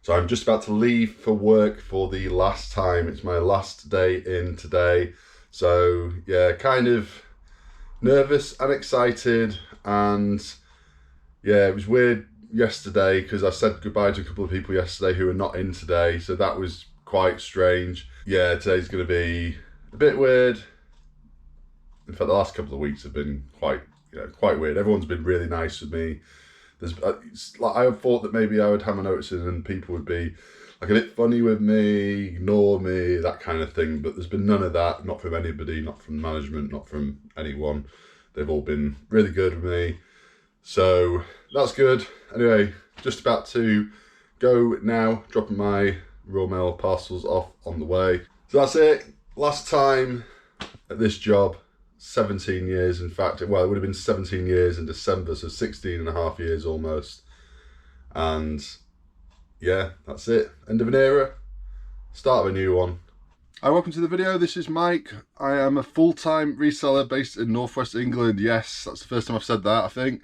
So I'm just about to leave for work for the last time. It's my last day in today. So yeah, kind of nervous and excited, and yeah, it was weird yesterday because I said goodbye to a couple of people yesterday who are not in today. So that was quite strange. Yeah, today's going to be a bit weird. In fact, the last couple of weeks have been quite weird. Everyone's been really nice with me. It's like I thought that maybe I would have my notice in and people would be like a bit funny with me, ignore me, that kind of thing. But there's been none of that, not from anybody, not from management, not from anyone. They've all been really good with me. So that's good. Anyway, just about to go now, dropping my Royal Mail parcels off on the way. So that's it. Last time at this job. 17 years, in fact. Well, it would have been 17 years in December, so 16 and a half years almost. And yeah, that's it. End of an era, start of a new one. Hi, welcome to the video. This is Mike. I am a full-time reseller based in Northwest England. Yes, that's the first time I've said that, I think.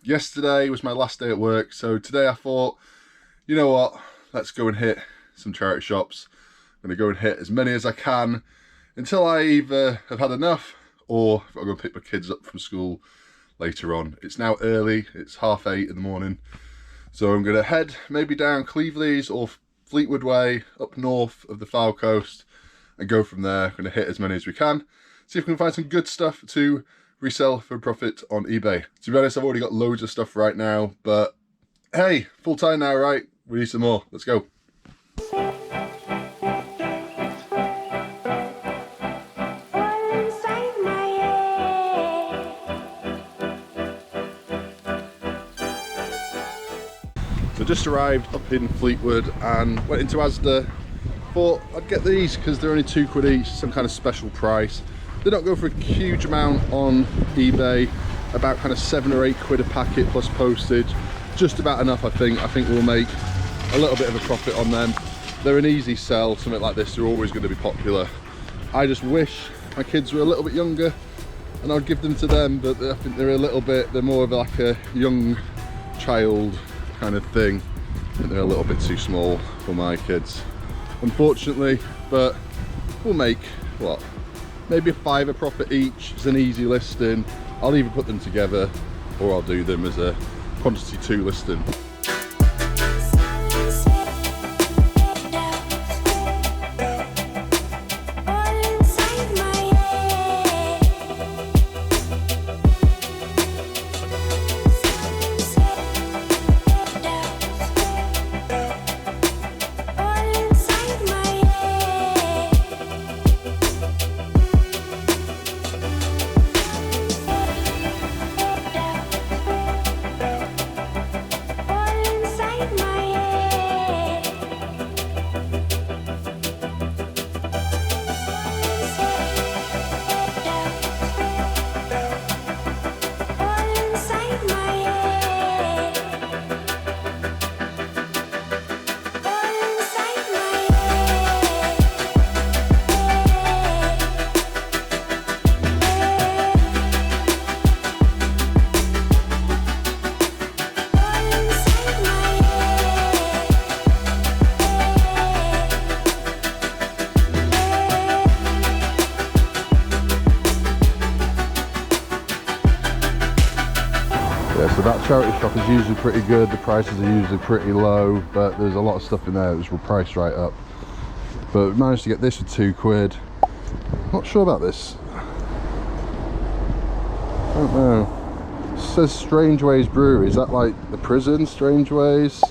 Yesterday was my last day at work, so today I thought, you know what, let's go and hit some charity shops. I'm going to go and hit as many as I can until I either have had enough or if I'm going to pick my kids up from school later on. It's now early, it's 8:30 in the morning. So I'm going to head maybe down Cleveley's or Fleetwood way, up north of the Fylde coast, and go from there. I'm going to hit as many as we can. See if we can find some good stuff to resell for a profit on eBay. To be honest, I've already got loads of stuff right now, but hey, full time now, right? We need some more. Let's go. So just arrived up in Fleetwood and went into Asda. Thought I'd get these because they're only £2 each, some kind of special price. They don't go for a huge amount on eBay, about kind of £7 or £8 a packet plus postage. Just about enough, I think. I think we'll make a little bit of a profit on them. They're an easy sell, something like this, they're always going to be popular. I just wish my kids were a little bit younger and I'd give them to them, but I think they're more of like a young child kind of thing. I think they're a little bit too small for my kids, unfortunately, but we'll make, what, maybe a £5 profit each. It's an easy listing. I'll either put them together or I'll do them as a quantity 2 listing. Yeah, so that charity shop is usually pretty good, the prices are usually pretty low, but there's a lot of stuff in there which will price right up. But we managed to get this for £2. Not sure about this. I don't know. It says Strange Ways Brewery. Is that like the prison, Strange Ways?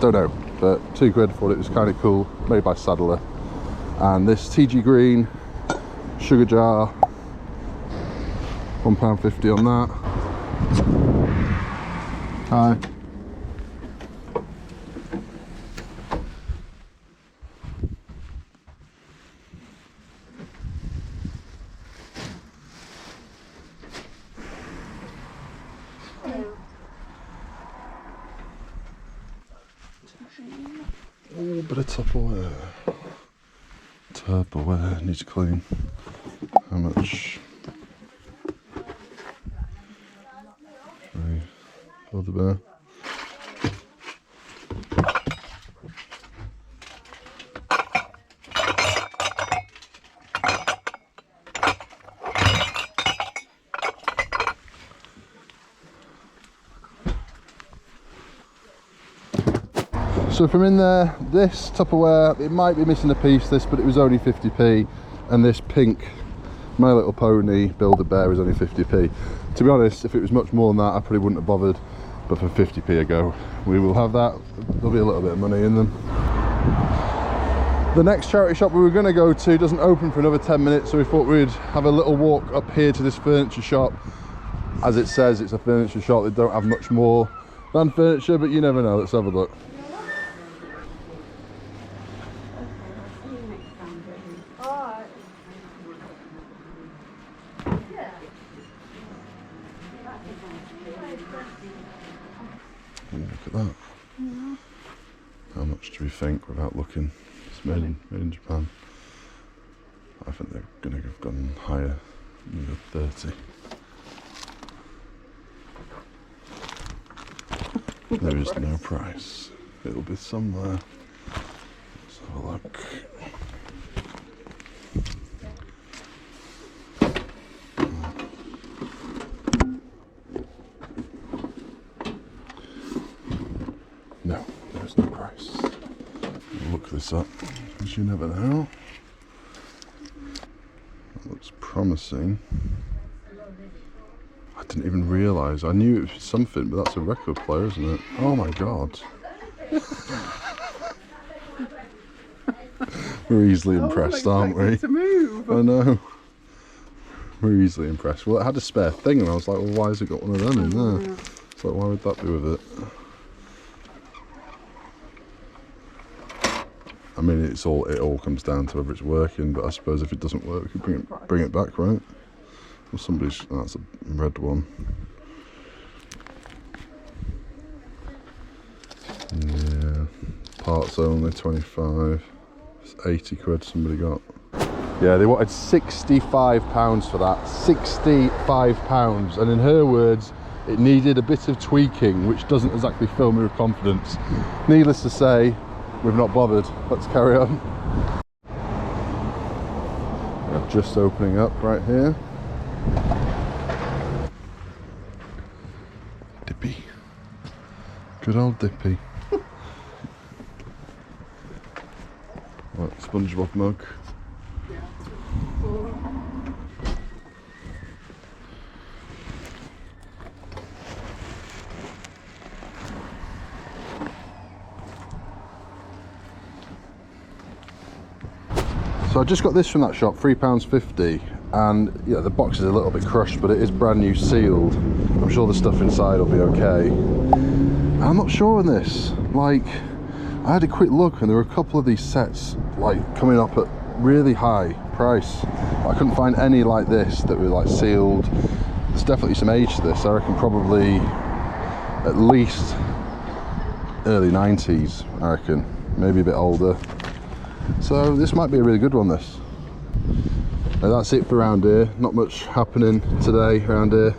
Don't know, but £2. Thought it was kind of cool, made by Saddler. And this TG Green sugar jar, £1.50 on that. Hi. Oh, bit of Tupperware. Tupperware needs to clean. How much? Hold the bear. So from in there, this Tupperware, it might be missing a piece, this, but it was only 50p, and this pink My Little Pony Build-A-Bear is only 50p. To be honest, if it was much more than that, I probably wouldn't have bothered, but for 50p a go, we will have that. There'll be a little bit of money in them. The next charity shop we were going to go to doesn't open for another 10 minutes, so we thought we'd have a little walk up here to this furniture shop. As it says, it's a furniture shop. They don't have much more than furniture, but you never know. Let's have a look. Look at that. How much do we think without looking? It's made in Japan. I think they're going to have gone higher, maybe 30. There is no price. It'll be somewhere. Let's have a look. No, there's no price. I'll look this up, because you never know. That looks promising. I didn't even realise. I knew it was something, but that's a record player, isn't it? Oh my god. We're easily impressed, aren't we? To move. I know. We're easily impressed. Well, it had a spare thing, and I was like, well, why has it got one of them in there? It's like, why would that be with it? I mean, it all comes down to whether it's working, but I suppose if it doesn't work, we could bring it back, right? Well, that's a red one. Yeah, parts only 25. It's 80 quid somebody got. Yeah, they wanted £65 for that. £65, and in her words, it needed a bit of tweaking, which doesn't exactly fill me with confidence. Needless to say, we've not bothered. Let's carry on. Yeah, just opening up right here. Dippy. Good old Dippy. Right, SpongeBob mug. So I just got this from that shop, £3.50, and yeah, the box is a little bit crushed, but it is brand new sealed. I'm sure the stuff inside will be okay. I'm not sure on this. Like, I had a quick look and there were a couple of these sets like coming up at really high price. I couldn't find any like this that were like sealed. There's definitely some age to this. I reckon probably at least early 90s, I reckon, maybe a bit older. So this might be a really good one, this. Now that's it for around here. Not much happening today around here.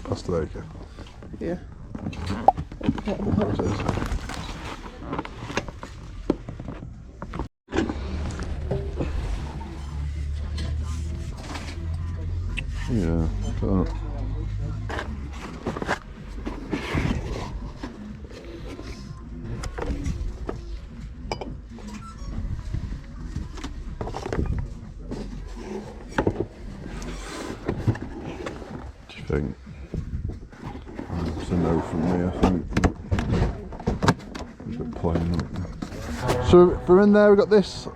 Pasta maker. Yeah. Yeah, look at that. Think it's a no from me, I think. A bit plain. So from in there we got this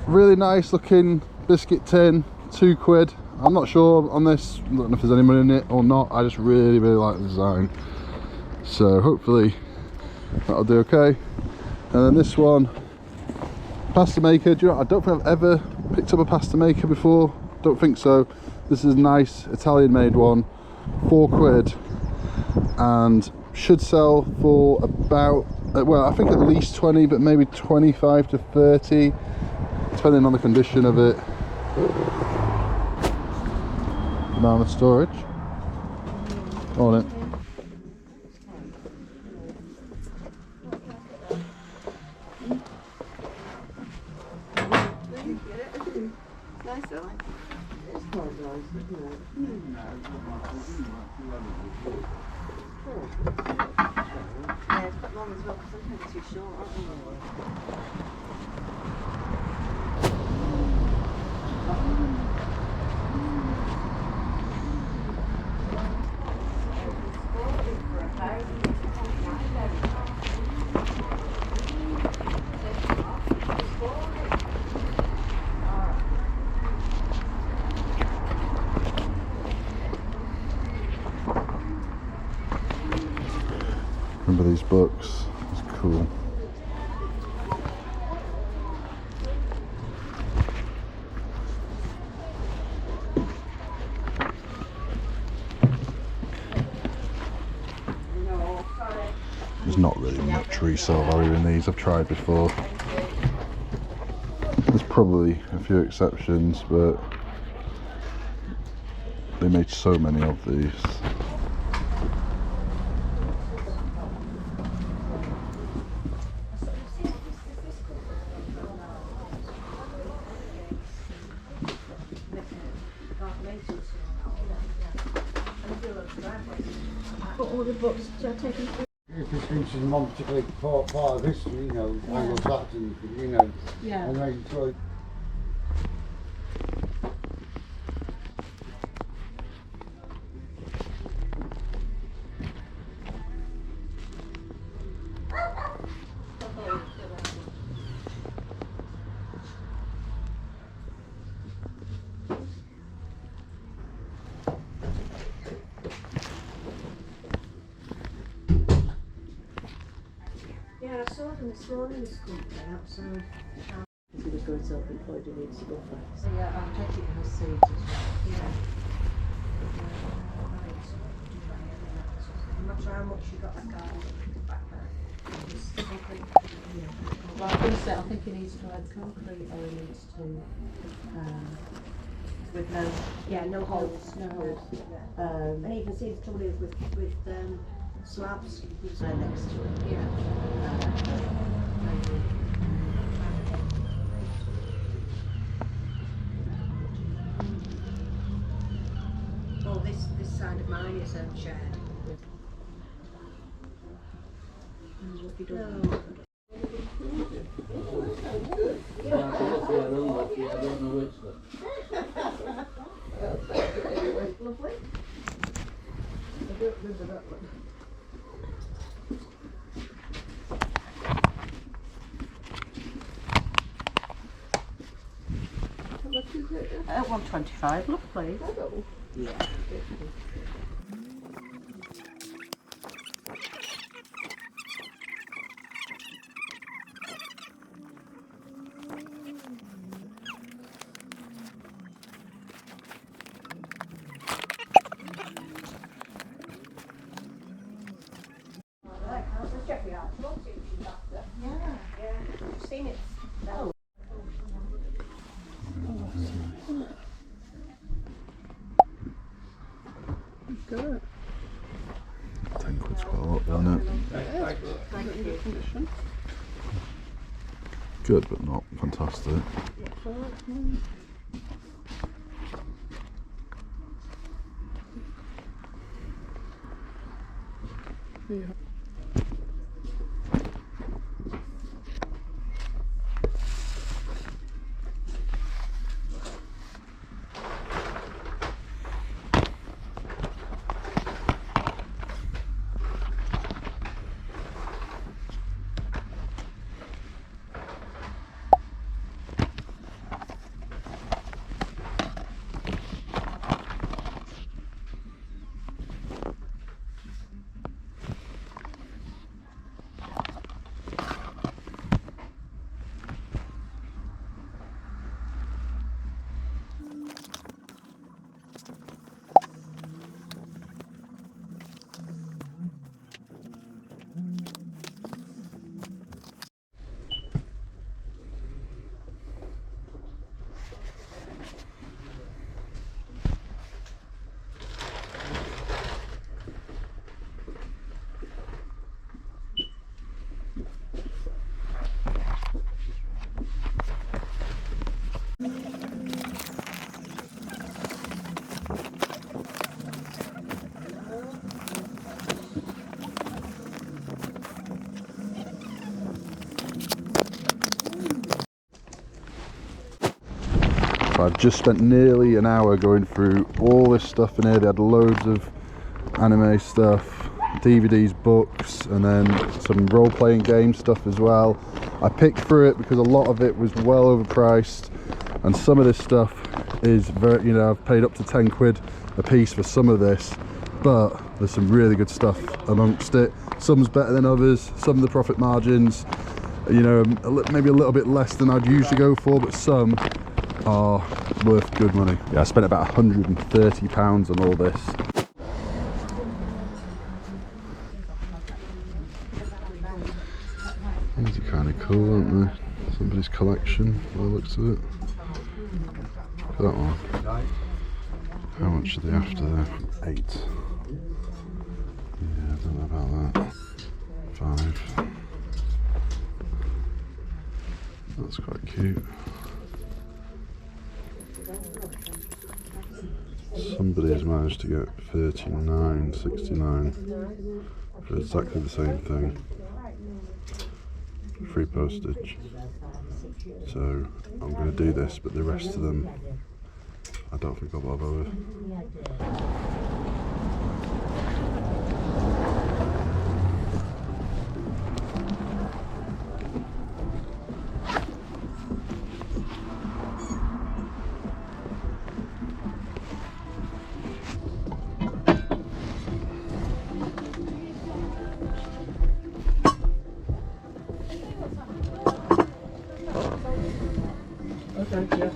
really nice looking biscuit tin, £2. I'm not sure on this, I don't know if there's any money in it or not. I just really like the design, so hopefully that'll do okay. And then this one, pasta maker. Do you know, I don't think I've ever picked up a pasta maker before, don't think so. This is a nice Italian made one, £4, and should sell for about, well, I think at least 20, but maybe 25 to 30, depending on the condition of it. Amount of storage on it. Remember these books? It's cool. There's not really much resale value in these. I've tried before. There's probably a few exceptions, but they made so many of these. All the books are taken through. If it's been one particular part of history, you know, Anglo-Saxon, you know, and they try. Yeah, I saw them this morning, this company outside. If he was going self-employed, he needs to go first. So yeah, I'll take it in her seat as well. Yeah. I'm not sure how much you got that guy back there. Yeah. Well, I'm going to say, I think he needs to add concrete, or he needs to, with no, yeah, no holes, no holes. And you can see the trouble is with slabs right next to it. Yeah. Oh, this side of mine is shared. What have you done? Lovely. I don't remember that one. How much is it? 125, lovely. Oh. Yeah. Seen it. No. Good. 10 quid's quite a lot, isn't it? Good, but not fantastic. So I've just spent nearly an hour going through all this stuff in here. They had loads of anime stuff, DVDs, books, and then some role-playing game stuff as well. I picked through it because a lot of it was well overpriced, and some of this stuff is very, you know, I've paid up to 10 quid a piece for some of this, but there's some really good stuff amongst it. Some's better than others, some of the profit margins, you know, maybe a little bit less than I'd usually go for, but some are worth good money. Yeah, I spent about £130 on all this. These are kind of cool, aren't they? Somebody's collection, by the looks of it. Look at that one. How much are they after there? 8. Yeah, I don't know about that. 5. That's quite cute. Somebody has managed to get £39.69 for exactly the same thing. Free postage. So I'm going to do this, but the rest of them I don't think I'll bother with. Okay, yeah.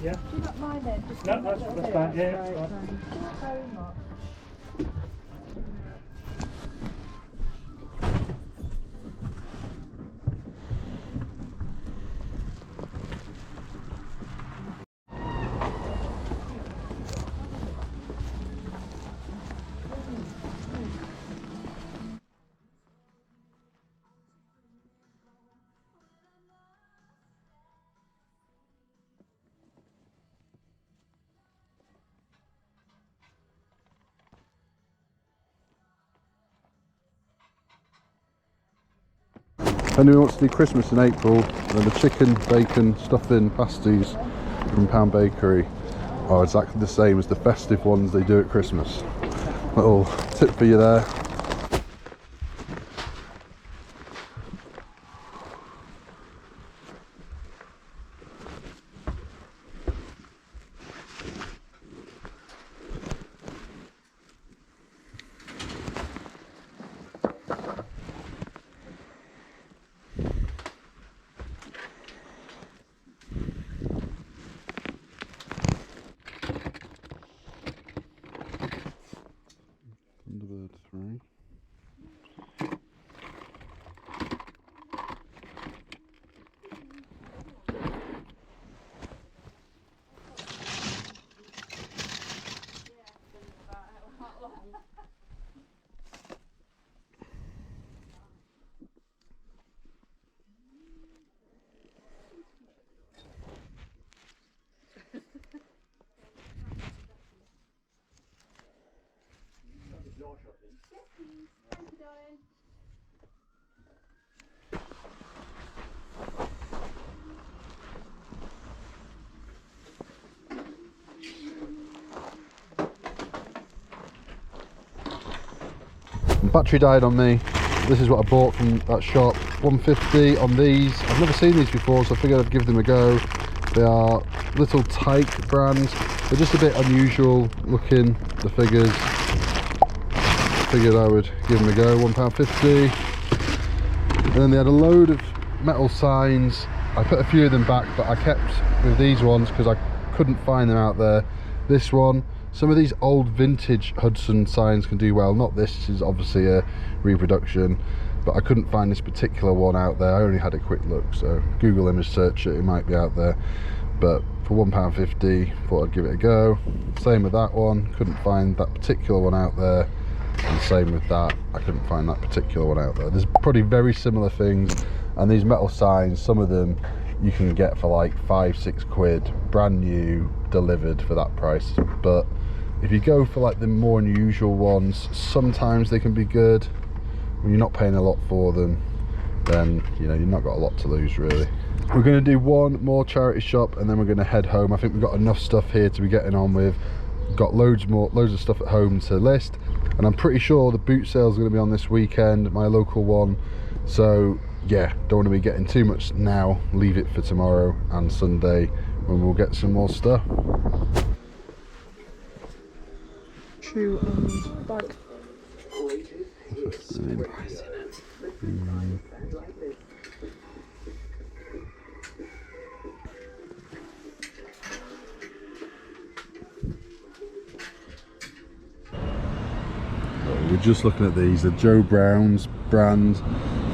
Yeah. Do you not mind then? Just No, that's fine. Yeah, that's fine. Thank you very much. If anyone wants to do Christmas in April, then the chicken, bacon, stuffing, pasties from Pound Bakery are exactly the same as the festive ones they do at Christmas. Little tip for you there. Thunderbird 3. battery died on me. This is what I bought from that shop. 150 on these. I've never seen these before, so I figured I'd give them a go. They are little Tyke brand. They're just a bit unusual looking, the figures. Figured I would give them a go. £1.50. And then they had a load of metal signs. I put a few of them back, but I kept with these ones because I couldn't find them out there. This one, some of these old vintage Hudson signs can do well. Not this is obviously a reproduction, but I couldn't find this particular one out there. I only had a quick look, so Google image search it, it might be out there. But for £1.50, thought I'd give it a go. Same with that one, couldn't find that particular one out there. And same with that, I couldn't find that particular one out there. There's probably very similar things, and these metal signs, some of them you can get for like 5-6 quid, brand new, delivered for that price. But if you go for like the more unusual ones, sometimes they can be good. When you're not paying a lot for them, then you know you've not got a lot to lose really. We're going to do one more charity shop and then we're going to head home. I think we've got enough stuff here to be getting on with. Got loads of stuff at home to list, and I'm pretty sure the boot sale is going to be on this weekend, my local one. So yeah, don't want to be getting too much now, leave it for tomorrow and Sunday when we'll get some more stuff. Shoe and bag. We're just looking at these, the Joe Brown's brand,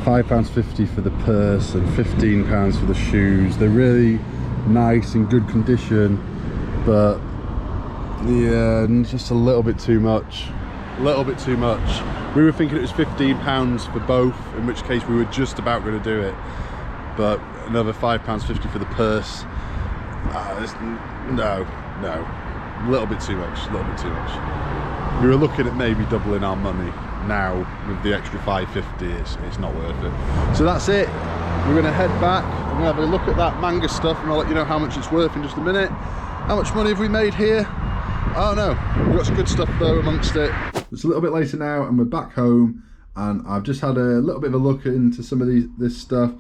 £5.50 for the purse and £15 for the shoes. They're really nice and good condition, but yeah, just a little bit too much. A little bit too much. We were thinking it was £15 for both, in which case we were just about going to do it. But another £5.50 for the purse. No. A little bit too much, a little bit too much. We were looking at maybe doubling our money. Now with the extra £5.50, it's not worth it. So that's it. We're going to head back. I'm going to have a look at that Manga stuff and I'll let you know how much it's worth in just a minute. How much money have we made here? I don't know. We've got some good stuff though amongst it. It's a little bit later now and we're back home, and I've just had a little bit of a look into some of this stuff.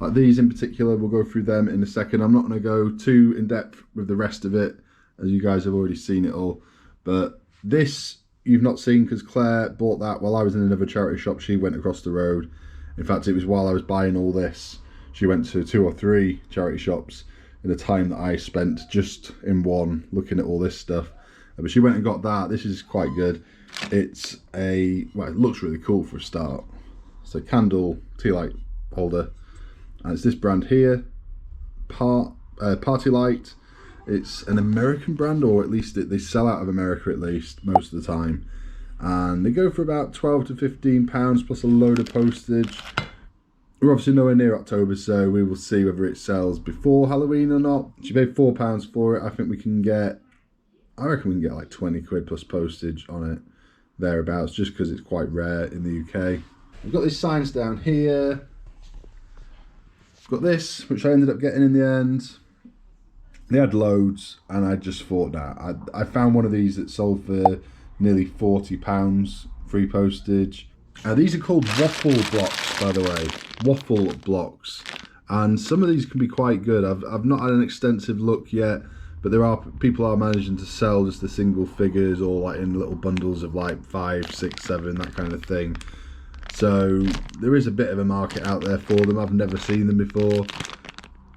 Like these in particular, we'll go through them in a second. I'm not going to go too in depth with the rest of it, as you guys have already seen it all. But this you've not seen because Claire bought that while I was in another charity shop. She went across the road. In fact, it was while I was buying all this. She went to 2 or 3 charity shops in the time that I spent just in one looking at all this stuff. But she went and got that. This is quite good. It's well, it looks really cool for a start. It's a candle tea light holder, and it's this brand here, Party Light. It's an American brand, or at least they sell out of America at least most of the time, and they go for about £12 to £15 plus a load of postage. We're obviously nowhere near October, so we will see whether it sells before Halloween or not. She paid £4 for it. I reckon we can get like 20 quid plus postage on it, thereabouts, just because it's quite rare in the UK. We've got these signs down here. Got this, which I ended up getting in the end. They had loads, and I just thought, nah, I found one of these that sold for nearly £40, free postage. These are called waffle blocks, by the way, waffle blocks, and some of these can be quite good. I've not had an extensive look yet, but people are managing to sell just the single figures or like in little bundles of like 5, 6, 7, that kind of thing. So there is a bit of a market out there for them. I've never seen them before.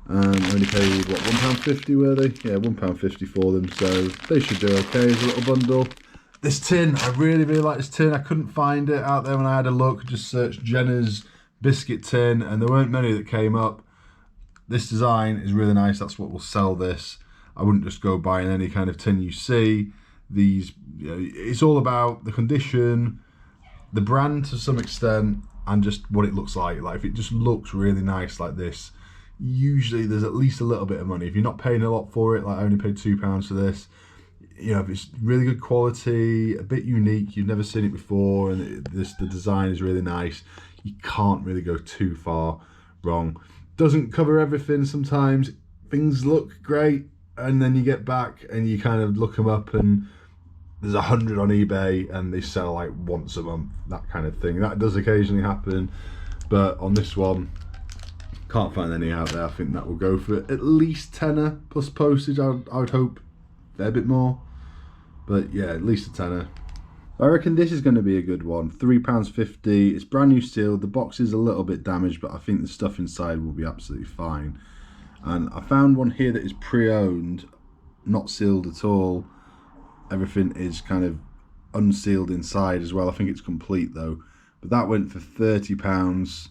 Only paid what, £1.50 were they? Yeah, £1.50 for them. So they should do okay as a little bundle. This tin, I really like this tin. I couldn't find it out there when I had a look. Just searched Jenna's biscuit tin, and there weren't many that came up. This design is really nice. That's what will sell this. I wouldn't just go buying any kind of tin you see. These, you know, it's all about the condition, the brand to some extent, and just what it looks like. Like if it just looks really nice like this, usually there's at least a little bit of money. If you're not paying a lot for it, like I only paid £2 for this, you know, if it's really good quality, a bit unique, you've never seen it before, and the design is really nice, you can't really go too far wrong. Doesn't cover everything. Sometimes things look great, and then you get back and you kind of look them up and there's 100 on eBay and they sell like once a month, that kind of thing. That does occasionally happen, but on this one, can't find any out there. I think that will go for at least tenner plus postage. I would hope a bit more, but yeah, at least a tenner. I reckon this is going to be a good one. £3.50. It's brand new sealed. The box is a little bit damaged, but I think the stuff inside will be absolutely fine. And I found one here that is pre-owned, not sealed at all. Everything is kind of unsealed inside as well. I think it's complete though. But that went for £30.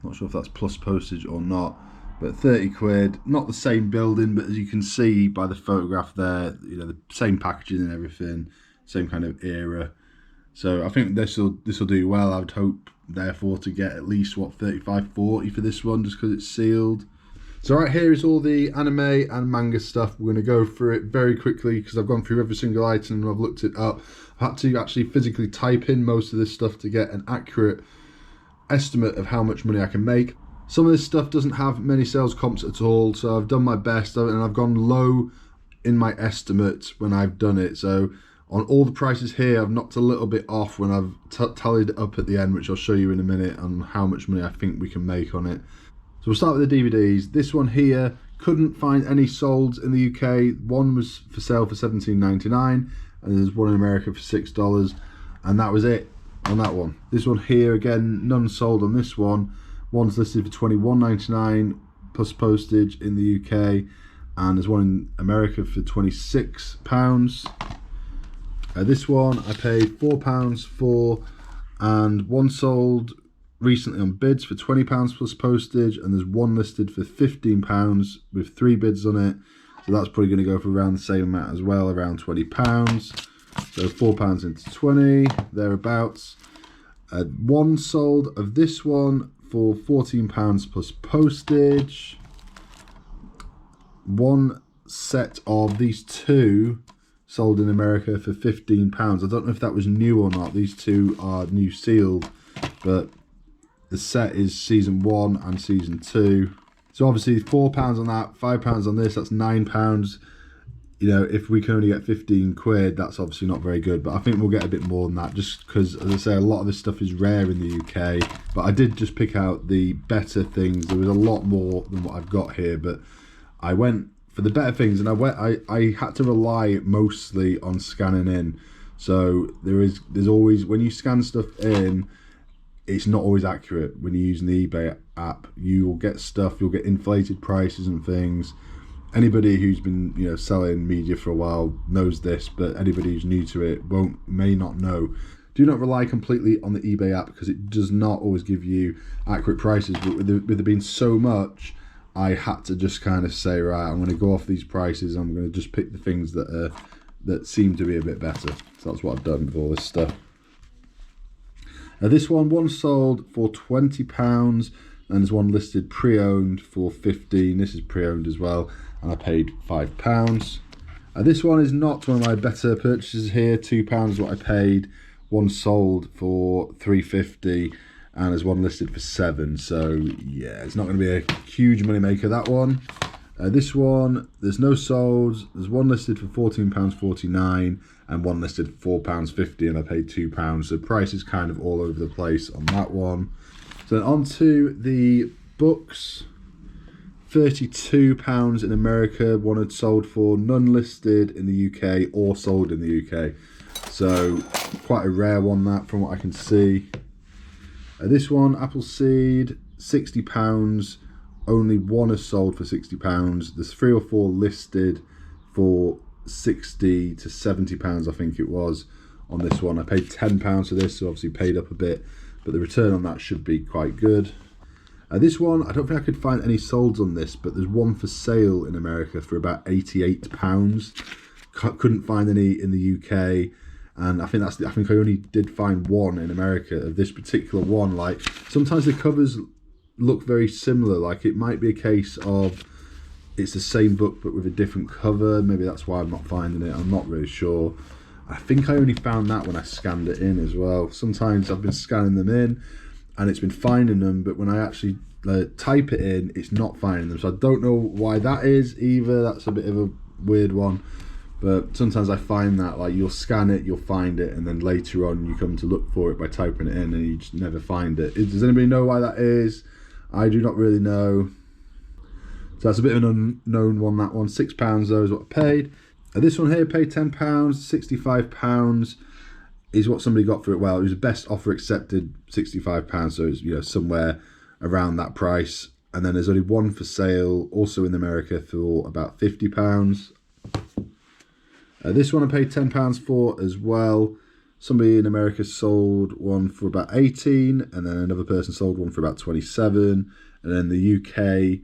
Not sure if that's plus postage or not, but 30 quid. Not the same building, but as you can see by the photograph there, you know, the same packaging and everything, same kind of era. So I think this will do well. I would hope therefore to get at least what, 35-40 for this one, just because it's sealed. So right here is all the anime and manga stuff. We're going to go through it very quickly because I've gone through every single item and I've looked it up. I've had to actually physically type in most of this stuff to get an accurate estimate of how much money I can make. Some of this stuff doesn't have many sales comps at all, so I've done my best and I've gone low in my estimate when I've done it. So on all the prices here, I've knocked a little bit off when I've tallied it up at the end, which I'll show you in a minute on how much money I think we can make on it. So we'll start with the DVDs. This one here, couldn't find any sold in the UK. One was for sale for $17.99 and there's one in America for $6, and that was it on that one. This one here, again, none sold on this one. One's listed for £21.99 plus postage in the UK, and there's one in America for £26. This one I paid £4 for, and one sold recently on bids for £20 plus postage, and there's one listed for £15 with 3 bids on it, so that's probably going to go for around the same amount as well, around £20. So £4 into 20, thereabouts. One sold of this one for £14 plus postage. One set of these two sold in America for £15. I don't know if that was new or not. These two are new sealed, but the set is season 1 and season 2. So obviously £4 on that, £5 on this, that's £9. You know, if we can only get 15 quid, that's obviously not very good, but I think we'll get a bit more than that, just because, as I say, a lot of this stuff is rare in the UK. But I did just pick out the better things. There was a lot more than what I've got here, but I went for the better things, and I had to rely mostly on scanning in. So there's always, when you scan stuff in, it's not always accurate. When you're using the eBay app, you'll get stuff, you'll get inflated prices and things. Anybody who's been, you know, selling media for a while knows this, but anybody who's new to it may not know. Do not rely completely on the eBay app, because it does not always give you accurate prices. But with there being so much, I had to just kind of say, right, I'm going to go off these prices. I'm going to just pick the things that seem to be a bit better. So that's what I've done with all this stuff. This one sold for £20, and there's one listed pre-owned for £15. This is pre-owned as well, and I paid £5. This one is not one of my better purchases here. £2 is what I paid. One sold for £3.50, and there's one listed for £7. So yeah, it's not going to be a huge money maker, that one. This one, there's no sold. There's one listed for £14.49 and one listed for £4.50, and I paid £2. So price is kind of all over the place on that one. So on to the books. £32 in America, one had sold for, none listed in the UK or sold in the UK. So quite a rare one, that, from what I can see. This one, Appleseed, £60. Only one is sold for £60. There's 3 or 4 listed for £60 to £70, I think it was, on this one. I paid £10 for this, so obviously paid up a bit, but the return on that should be quite good. This one, I don't think I could find any solds on this, but there's one for sale in America for about £88. Couldn't find any in the UK, and I think I only did find one in America of this particular one. Like, sometimes the covers look very similar. Like, it might be a case of it's the same book but with a different cover. Maybe that's why I'm not finding it. I'm not really sure. I think I only found that when I scanned it in as well. Sometimes I've been scanning them in and it's been finding them, but when I actually type it in, it's not finding them. So I don't know why that is either. That's a bit of a weird one. But sometimes I find that like you'll scan it, you'll find it, and then later on you come to look for it by typing it in and you just never find it. Does anybody know why that is? I do not really know. So that's a bit of an unknown one, that one. £6 though is what I paid. This one here paid £10, £65 is what somebody got for it. Well, it was best offer accepted, £65, so it's, you know, somewhere around that price. And then there's only one for sale, also in America, for about £50. This one I paid £10 for as well. Somebody in America sold one for about 18, and then another person sold one for about 27, and then the UK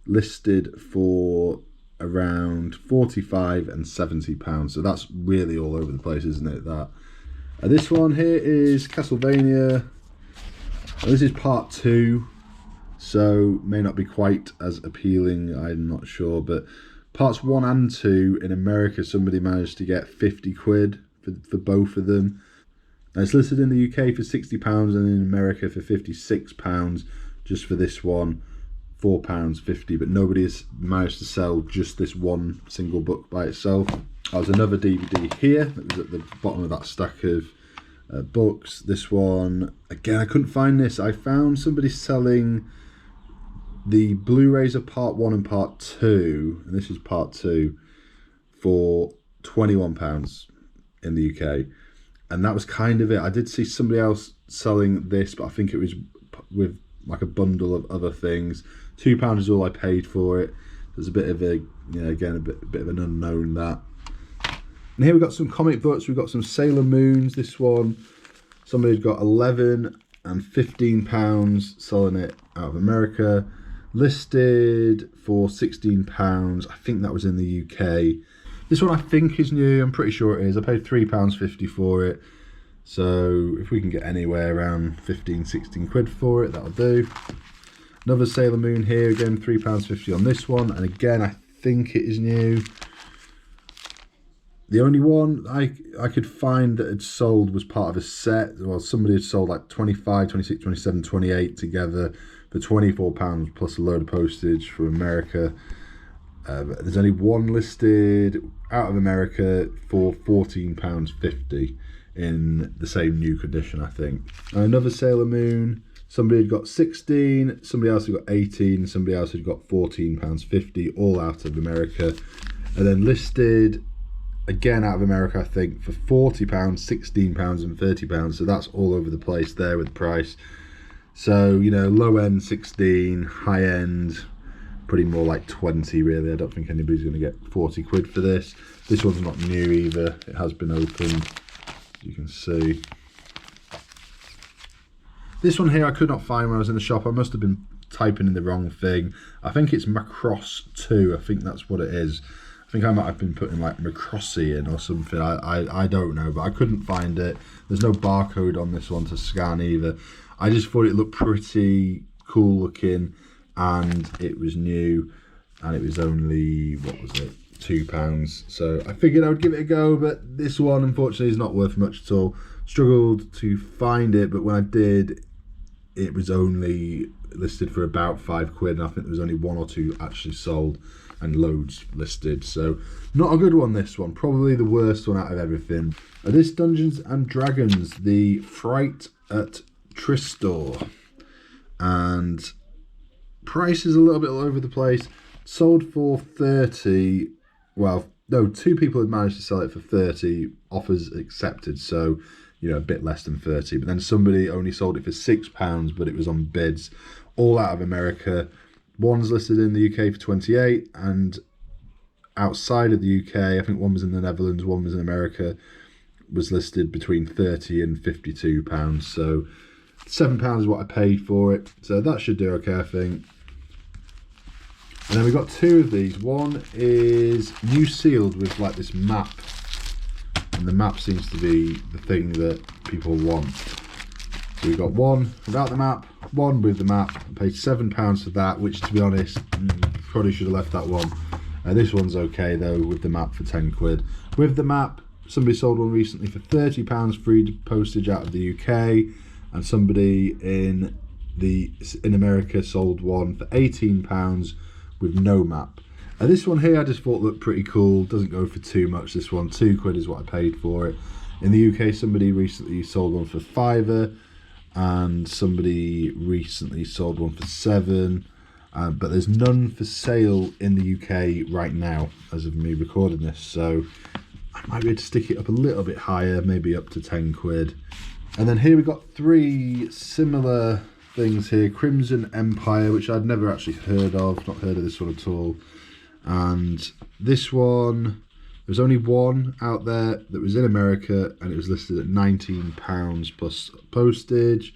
listed for around 45 and £70. So that's really all over the place, isn't it? That. This one here is Castlevania. This is part 2, so may not be quite as appealing, I'm not sure, but parts 1 and 2 in America, somebody managed to get 50 quid for both of them. Now it's listed in the UK for £60 and in America for £56 just for this one, £4.50, but nobody has managed to sell just this one single book by itself. There's another DVD here that was at the bottom of that stack of books. This one, again, I couldn't find this. I found somebody selling the Blu-rays of part 1 and part 2, and this is part 2, for £21 in the UK. And that was kind of it. I did see somebody else selling this, but I think it was with like a bundle of other things. £2 is all I paid for it. There's a bit of a, you know, again, a bit of an unknown that. And here we've got some comic books. We've got some Sailor Moons. This one, somebody's got 11 and £15 selling it out of America. Listed for £16. I think that was in the UK. This one I think is new. I'm pretty sure it is. I paid £3.50 for it. So if we can get anywhere around 15, 16 quid for it, that'll do. Another Sailor Moon here. Again, £3.50 on this one. And again, I think it is new. The only one I could find that had sold was part of a set. Well, somebody had sold like 25, 26, 27, 28 together for £24 plus a load of postage for America. There's only one listed out of America for £14.50 in the same new condition, I think. Another Sailor Moon. Somebody had got 16, somebody else had got 18, somebody else had got £14.50, all out of America. And then listed again out of America, I think, for £40, £16 and £30. So that's all over the place there with the price. So, you know, low end 16, high end pretty more like 20 really. I don't think anybody's going to get 40 quid for this. This one's not new either. It has been opened, you can see. This one here I could not find when I was in the shop. I must have been typing in the wrong thing. I think it's Macross 2. I think that's what it is. I think I might have been putting like Macrossy in or something. I don't know, but I couldn't find it. There's no barcode on this one to scan either. I just thought it looked pretty cool looking, and it was new, and it was only, what was it, £2. So I figured I would give it a go, but this one unfortunately is not worth much at all. Struggled to find it, but when I did, it was only listed for about 5 quid, and I think there was only 1 or 2 actually sold and loads listed. So not a good one, this one. Probably the worst one out of everything. This Dungeons and Dragons, the Fright at Tristor, and price is a little bit all over the place. Sold for 30. Well, no, 2 people had managed to sell it for 30. Offers accepted, so you know, a bit less than 30. But then somebody only sold it for £6, but it was on bids, all out of America. One's listed in the UK for 28, and outside of the UK, I think one was in the Netherlands, one was in America, was listed between 30 and £52. So £7 is what I paid for it. So that should do okay, I think. And then we've got 2 of these. One is new sealed with like this map, and the map seems to be the thing that people want. So we've got one without the map, one with the map. I paid £7 for that, which to be honest, probably should have left that one. This one's okay though, with the map for 10 quid. With the map, somebody sold one recently for £30 free postage out of the UK, and somebody in America sold one for £18 with no map. This one here I just thought looked pretty cool. Doesn't go for too much, this one. £2 is what I paid for it. In the UK, somebody recently sold one for £5, and somebody recently sold one for £7. But there's none for sale in the UK right now as of me recording this, so I might be able to stick it up a little bit higher, maybe up to £10. And then here we got 3 similar things here. Crimson Empire, which I'd never actually heard of, not heard of this one at all. And this one, there's only one out there that was in America, and it was listed at £19 plus postage,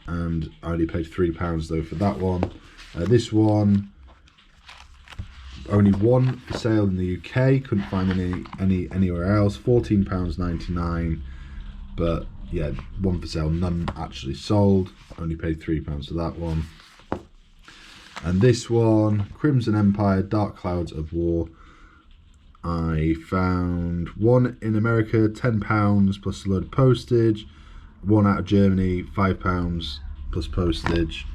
and I only paid £3 though for that one. This one, only one for sale in the UK, couldn't find any anywhere else. £14.99, but yeah, one for sale, none actually sold. Only paid £3 for that one. And this one, Crimson Empire, Dark Clouds of War, I found one in America, £10 plus a load of postage. One out of Germany, £5 plus postage.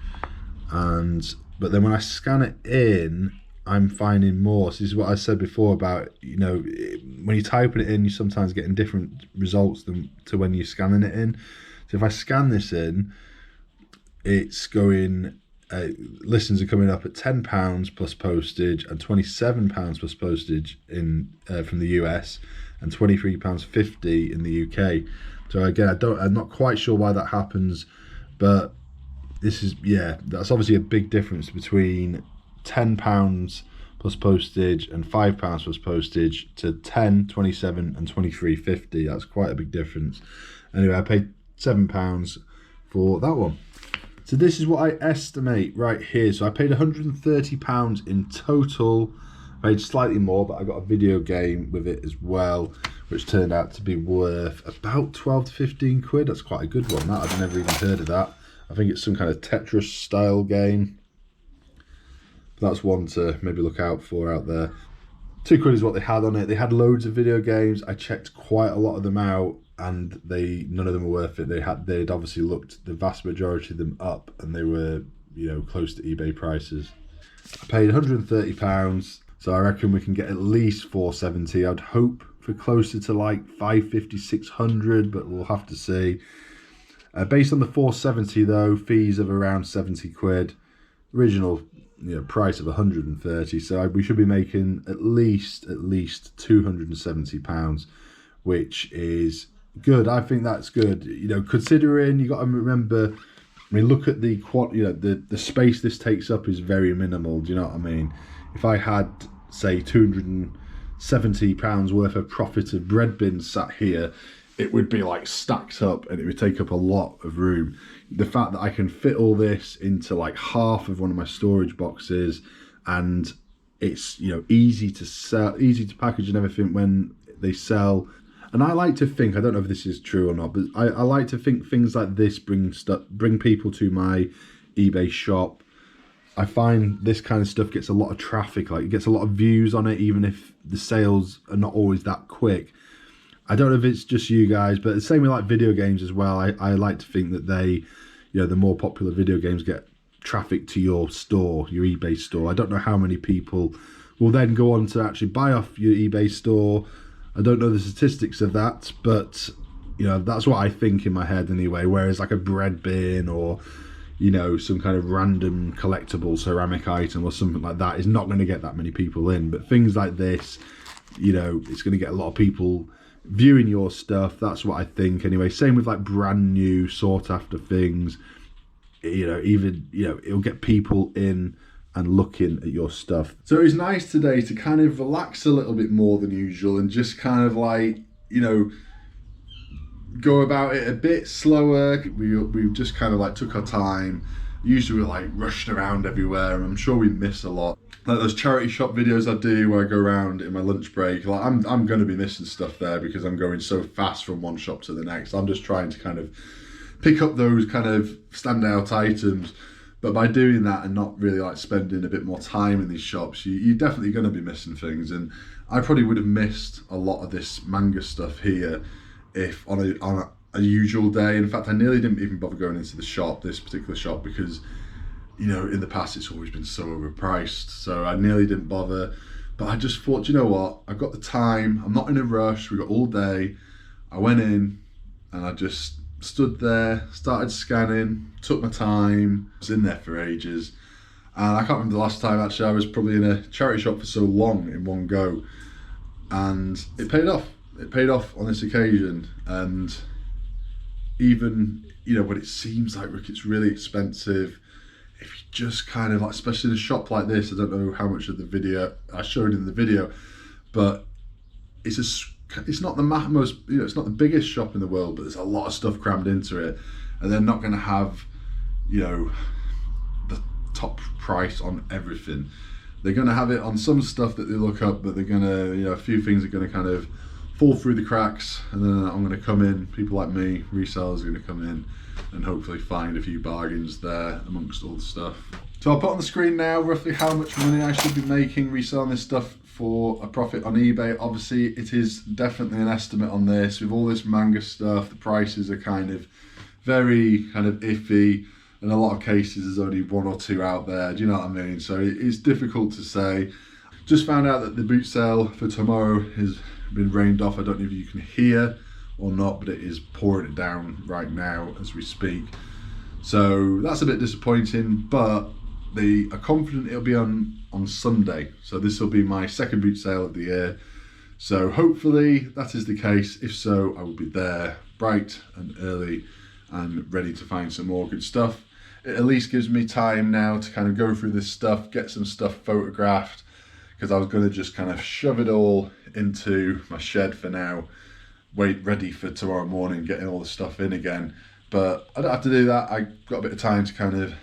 But then when I scan it in, I'm finding more. So this is what I said before about, you know, when you're typing it in, you're sometimes getting different results to when you're scanning it in. So if I scan this in, it's going, listens are coming up at £10 plus postage and £27 plus postage in from the US, and £23.50 in the UK. So again, I'm not quite sure why that happens, but this is, yeah, that's obviously a big difference between £10 plus postage and £5 plus postage to 10, 27 and 23.50. That's quite a big difference. Anyway, I paid £7 for that one. So this is what I estimate right here. So I paid £130 in total. I paid slightly more, but I got a video game with it as well, which turned out to be worth about 12 to 15 quid. That's quite a good one. That I've never even heard of that. I think it's some kind of Tetris style game. That's one to maybe look out for out there. £2 is what they had on it. They had loads of video games. I checked quite a lot of them out, and none of them were worth it. They'd obviously looked the vast majority of them up, and they were, you know, close to eBay prices. I paid £130, so I reckon we can get at least 470. I'd hope for closer to like 550, 600, but we'll have to see. Based on the 470 though, fees of around 70 quid, original, you know, price of 130, so we should be making at least £270, which is good. I think that's good, you know, considering you got to remember, I mean, look at the the space this takes up is very minimal. Do you know what I mean? If I had, say, £270 worth of profit of bread bins sat here, it would be like stacked up and it would take up a lot of room. The fact that I can fit all this into like half of one of my storage boxes, and it's, you know, easy to sell, easy to package and everything when they sell. And I like to think, I don't know if this is true or not, but I like to think things like this bring people to my eBay shop. I find this kind of stuff gets a lot of traffic, like it gets a lot of views on it, even if the sales are not always that quick. I don't know if it's just you guys, but the same with like video games as well. I like to think that they, you know, the more popular video games get traffic to your store, your eBay store. I don't know how many people will then go on to actually buy off your eBay store. I don't know the statistics of that, but, you know, that's what I think in my head anyway. Whereas like a bread bin or, you know, some kind of random collectible ceramic item or something like that is not going to get that many people in. But things like this, you know, it's going to get a lot of people viewing your stuff. That's what I think anyway. Same with like brand new sought after things, you know, even, you know, it'll get people in and looking at your stuff. So it was nice today to kind of relax a little bit more than usual and just kind of like, you know, go about it a bit slower. We just kind of like took our time. Usually we're like rushed around everywhere, and I'm sure we miss a lot. Like those charity shop videos I do where I go around in my lunch break, like I'm going to be missing stuff there because I'm going so fast from one shop to the next. I'm just trying to kind of pick up those kind of standout items. But by doing that and not really like spending a bit more time in these shops, you're definitely going to be missing things. And I probably would have missed a lot of this manga stuff here if on a usual day. In fact, I nearly didn't even bother going into the shop, this particular shop, because you know, in the past it's always been so overpriced, so I nearly didn't bother. But I just thought, you know what, I've got the time, I'm not in a rush, we've got all day. I went in and I just stood there, started scanning, took my time, I was in there for ages. And I can't remember the last time actually, I was probably in a charity shop for so long in one go. And it paid off. It paid off on this occasion. And even, you know, when it seems like it's really expensive, if you just kind of like, especially in a shop like this, I don't know how much of the video I showed in the video, but it's not the most, you know, it's not the biggest shop in the world, but there's a lot of stuff crammed into it, and they're not going to have, you know, the top price on everything. They're going to have it on some stuff that they look up, but they're going to, you know, a few things are going to kind of fall through the cracks, and then I'm going to come in, people like me, resellers, are going to come in and hopefully find a few bargains there amongst all the stuff. So I'll put on the screen now roughly how much money I should be making reselling this stuff for a profit on eBay. Obviously it is definitely an estimate on this. With all this Manga stuff, the prices are kind of very kind of iffy. In a lot of cases there's only one or two out there, do you know what I mean? So it's difficult to say. Just found out that the boot sale for tomorrow has been rained off. I don't know if you can hear or not, but it is pouring it down right now as we speak. So that's a bit disappointing, but they are confident it'll be on Sunday. So this will be my second boot sale of the year. So hopefully that is the case. If so, I will be there bright and early and ready to find some more good stuff. It at least gives me time now to kind of go through this stuff, get some stuff photographed, because I was going to just kind of shove it all into my shed for now, wait ready for tomorrow morning, getting all the stuff in again. But I don't have to do that. I got a bit of time to kind of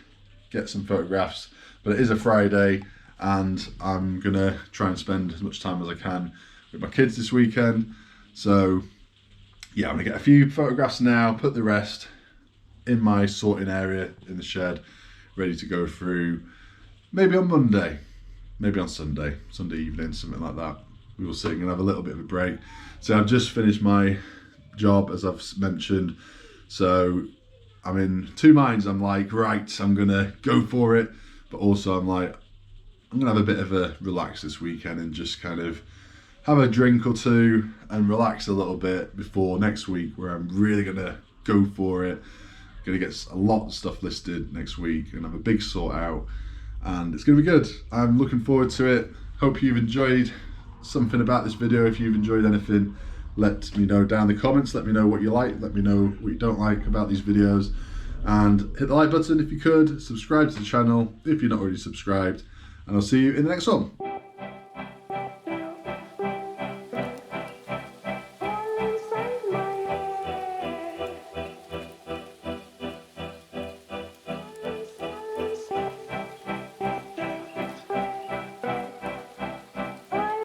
get some photographs, but it is a Friday and I'm gonna try and spend as much time as I can with my kids this weekend. So yeah, I'm gonna get a few photographs now, put the rest in my sorting area in the shed, ready to go through maybe on Monday, maybe on Sunday evening, something like that. We will see. I'm gonna have a little bit of a break. So I've just finished my job, as I've mentioned. So I'm in two minds. I'm like, right, I'm gonna go for it, but also I'm like, I'm gonna have a bit of a relax this weekend and just kind of have a drink or two and relax a little bit before next week, where I'm really gonna go for it. Gonna get a lot of stuff listed next week and have a big sort out, and it's gonna be good. I'm looking forward to it. Hope you've enjoyed something about this video. If you've enjoyed anything, let me know down in the comments. Let me know what you like, let me know what you don't like about these videos, and hit the like button if you could. Subscribe to the channel if you're not already subscribed, and I'll see you in the next one.